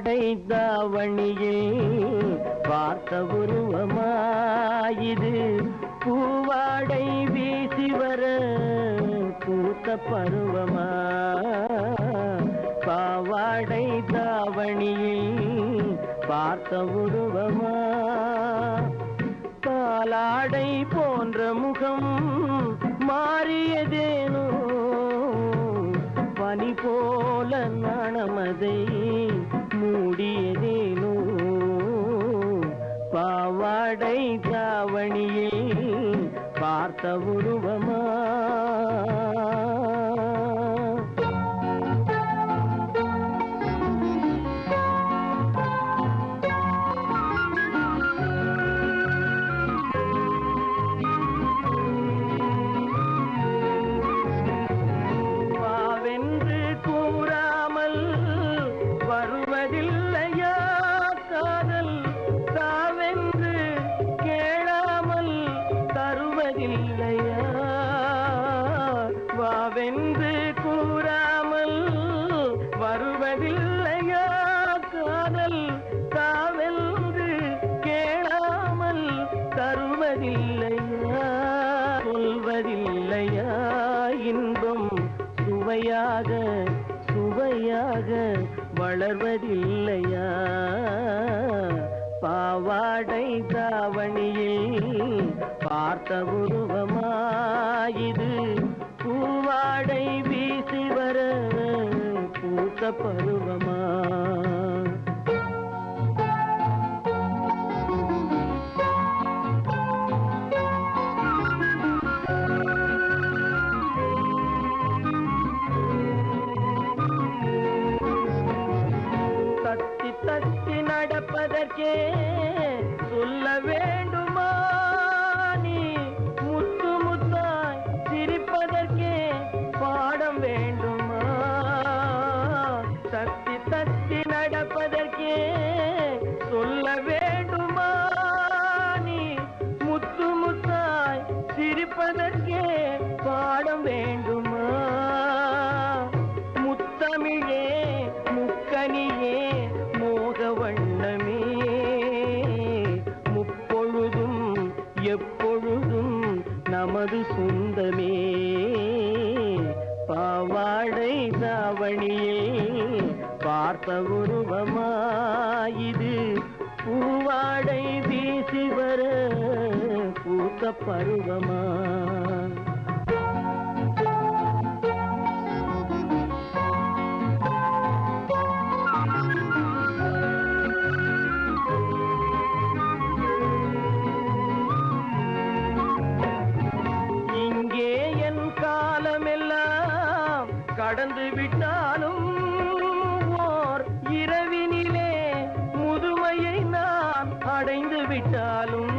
பாவாடை தாவணியில் பார்த்த உருவமாயிது பூவாடை வீசி வர பூத்த பருவமா பாவாடை தாவணியில் பார்த்த உருவமா பாலாடை போன்ற முகம் மாறியதேனோ பனி போல நாணமதை மூடியதேனோ பாவாடை தாவணியில் பார்த்த உருவமா வருவதில்லையா காதல் தாவென்று கேளாமல் தருவதில்லையா வாவென்று கூறாமல் வருவதில்லையா காதல் தாவென்று கேளாமல் தருவதில்லையா சொல்வதில்லையா இன்பம் சுவையாக சுவையாக வளர்வதில்லையா பாவாடை தாவணியில் பார்த்த உருவமாயிது பூவாடை வீசி வர பூத்த பருவமா தத்தி தத்தி நடப்பதற்கே சொல்ல வேண்டுமா நீ முத்து முத்தாய் சிரிப்பதற்கே பாடம் வேண்டுமா தத்தி தத்தி நடப்பதற்கே சொல்ல வேண்டுமா நீ முத்து முத்தாய் சிரிப்பதற்கே பாடம் வேண்டுமா முத்தமிழே முக்கனியே மோக வண்ணமே முப்பொழுதும் எப்பொழுதும் நமது சொந்தமே பாவாடை தாவணியில் பார்த்த உருவமாயிது பூவாடை வீசி வர பூத்த பருவமா காலமெல்லாம் கடந்து விட்டாலும் ஓர் இரவினிலே முதுமையை நான் அடைந்து விட்டாலும்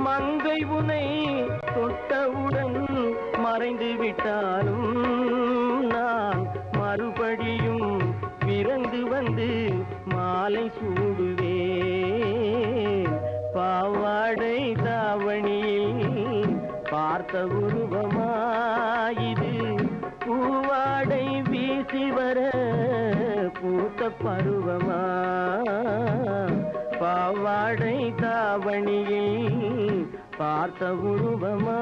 மங்கை உனை தொட்டவுடன் மறைந்து விட்டாலும் நான் மறுபடியும் பிறந்து வந்து மாலை சூடுவேன் பாவாடை தாவணியில் பார்த்த உருவமாயிது பூவாடை வீசி வர பூத்த பருவமா பாவாடை தாவணியில் பார்த்த உருவமா